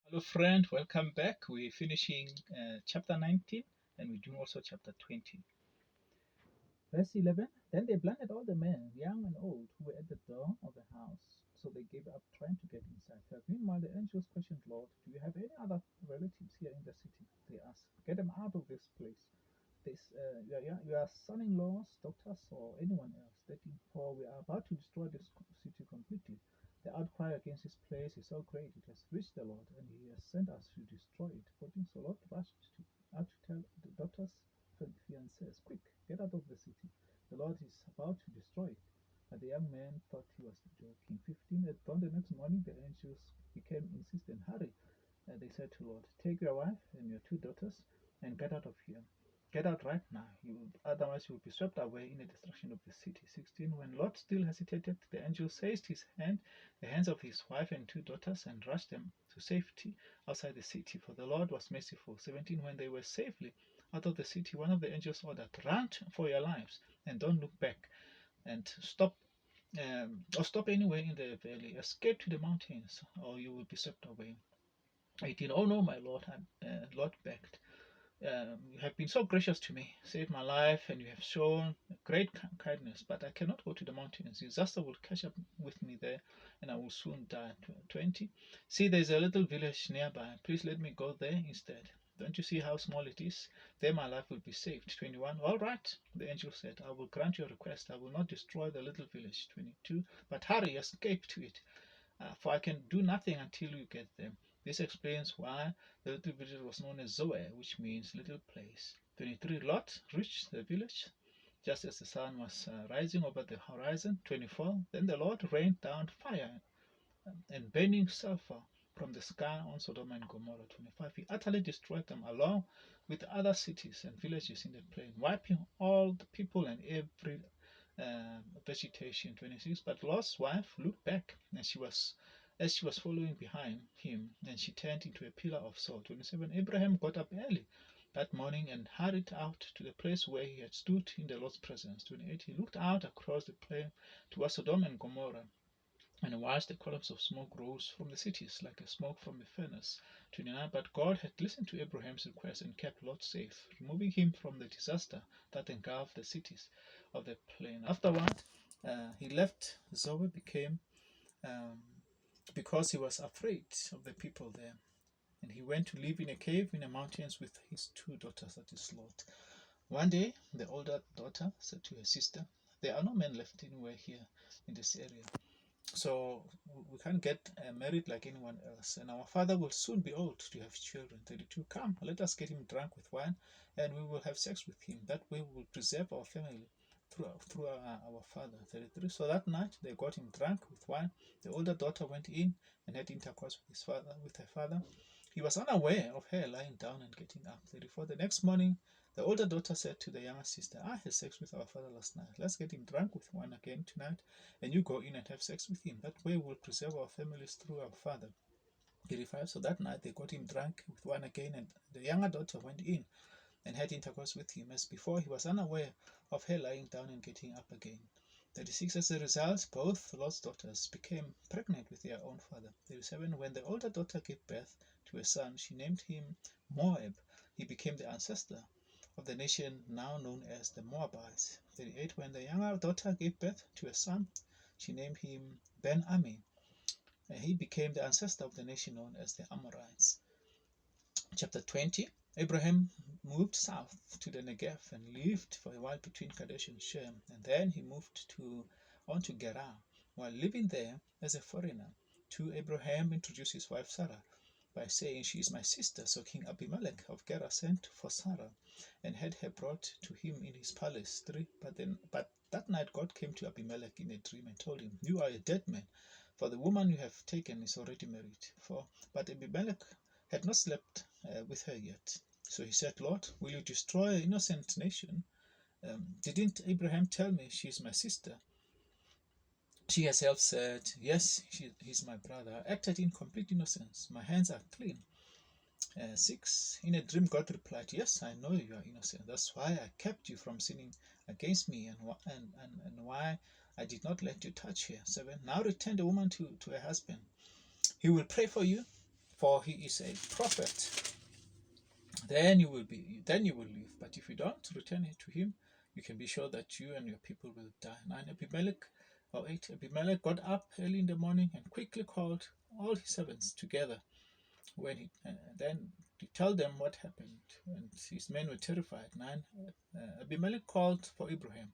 Hello, friend. Welcome back. We're finishing chapter 19 and we're doing also chapter 20. Verse 11. Then they blinded all the men, young and old, who were at the door of the house. So they gave up trying to get inside. But meanwhile, the angels questioned, Lord, do you have any other relatives here in the city? They asked, get them out of this place. Your son-in-laws, daughters, or anyone else, for we are about to destroy this city completely. The outcry against this place is so great, it has reached the Lord, and he has sent us to destroy it. 14, so Lord rushed out to tell the daughters, fiancés, quick, get out of the city. The Lord is about to destroy it. But the young man thought he was joking. 15, at dawn the next morning, the angels became insistent. Hurry, they said to Lord, take your wife and your two daughters and get out of here. Get out right now, otherwise you will be swept away in the destruction of the city. 16. When Lot still hesitated, the angel seized the hands of his wife and two daughters, and rushed them to safety outside the city, for the Lord was merciful. 17. When they were safely out of the city, one of the angels ordered, run for your lives and don't look back, and stop anywhere in the valley. Escape to the mountains, or you will be swept away. 18. Oh no, my Lord, Lord begged. You have been so gracious to me, saved my life, and you have shown great kindness, but I cannot go to the mountains. Disaster will catch up with me there, and I will soon die. 20. See, there's a little village nearby. Please let me go there instead. Don't you see how small it is? There my life will be saved. 21. All right, the angel said, I will grant your request. I will not destroy the little village. 22. But hurry, escape to it, for I can do nothing until you get there. This explains why the little village was known as Zoe, which means little place. 23. Lot reached the village just as the sun was rising over the horizon. 24. Then the Lord rained down fire and burning sulfur from the sky on Sodom and Gomorrah. 25. He utterly destroyed them along with other cities and villages in the plain, wiping all the people and every vegetation. 26. But Lot's wife looked back, and as she was following behind him, and she turned into a pillar of salt. 27. Abraham got up early that morning and hurried out to the place where he had stood in the Lord's presence. 28. He looked out across the plain towards Sodom and Gomorrah, and watched the columns of smoke rose from the cities like a smoke from a furnace. 29. But God had listened to Abraham's request and kept Lot safe, removing him from the disaster that engulfed the cities of the plain. Afterward, he left Zoe um, because he was afraid of the people there. And he went to live in a cave in the mountains with his two daughters, that is Lot. One day, the older daughter said to her sister, there are no men left anywhere here in this area, so we can't get married like anyone else. And our father will soon be old to have children. 32. Come, let us get him drunk with wine, and we will have sex with him. That way we will preserve our family through our father. 33. So that night they got him drunk with wine. The older daughter went in and had intercourse with her father. He was unaware of her lying down and getting up. 34. The next morning, the older daughter said to the younger sister, I had sex with our father last night. Let's get him drunk with wine again tonight, and you go in and have sex with him. That way we'll preserve our families through our father. 35. So that night they got him drunk with wine again, and the younger daughter went in and had intercourse with him. As before, he was unaware of her lying down and getting up again. 36. As a result, both Lot's daughters became pregnant with their own father. 37. When the older daughter gave birth to a son, she named him Moab. He became the ancestor of the nation now known as the Moabites. 38. When the younger daughter gave birth to a son, she named him Ben-Ami. He became the ancestor of the nation known as the Amorites. Chapter 20. Abraham moved south to the Negev and lived for a while between Kadesh and Shem, and then he moved on to Gerar. While living there as a foreigner, Abraham introduced his wife Sarah by saying, she is my sister. So King Abimelech of Gerar sent for Sarah and had her brought to him in his palace. 3. But that night God came to Abimelech in a dream and told him, you are a dead man, for the woman you have taken is already married. 4. But Abimelech had not slept with her yet. So he said, Lord, will you destroy an innocent nation? Didn't Abraham tell me she is my sister? She herself said, yes, he's my brother. I acted in complete innocence. My hands are clean. 6. In a dream, God replied, yes, I know you are innocent. That's why I kept you from sinning against me, and why I did not let you touch her. 7. Now return the woman to her husband. He will pray for you, for he is a prophet. Then you will live. But if you don't return it to him, you can be sure that you and your people will die. 9 Abimelech or 8 Abimelech got up early in the morning and quickly called all his servants together. When he then to tell them what happened, and his men were terrified. 9 Abimelech called for Abraham.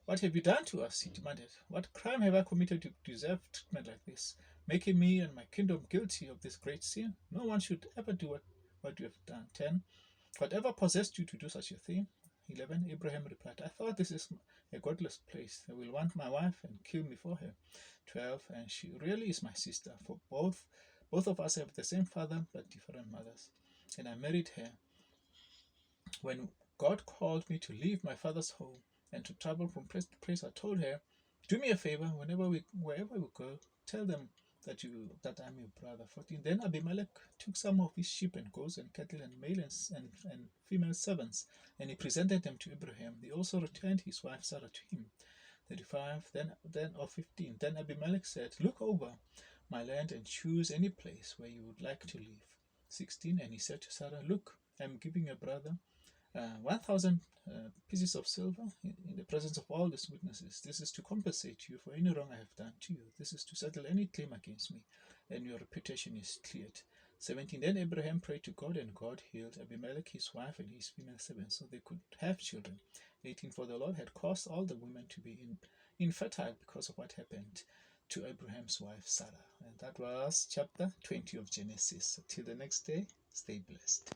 What have you done to us? He demanded. What crime have I committed to deserve treatment like this, making me and my kingdom guilty of this great sin? No one should ever do what you have done. 10 Whatever possessed you to do such a thing? 11 Abraham replied, I thought this is a godless place. They will want my wife and kill me for her. 12 And she really is my sister, for both of us have the same father but different mothers. And I married her. When God called me to leave my father's home and to travel from place to place, I told her, do me a favor, wherever we go, tell them that I'm your brother. 14 Then Abimelech took some of his sheep and goats and cattle and male and female servants, and he presented them to Abraham. He also returned his wife Sarah to him. 35 Then or 15 Then Abimelech said, look over my land and choose any place where you would like to live. 16 And he said to Sarah, look, I'm giving your brother 1,000 pieces of silver in the presence of all these witnesses. This is to compensate you for any wrong I have done to you. This is to settle any claim against me, and your reputation is cleared. 17 Then Abraham prayed to God, and God healed Abimelech, his wife, and his female servants, so they could have children. 18 For the Lord had caused all the women to be infertile because of what happened to Abraham's wife Sarah. And that was chapter 20 of Genesis. Till the next day, stay blessed.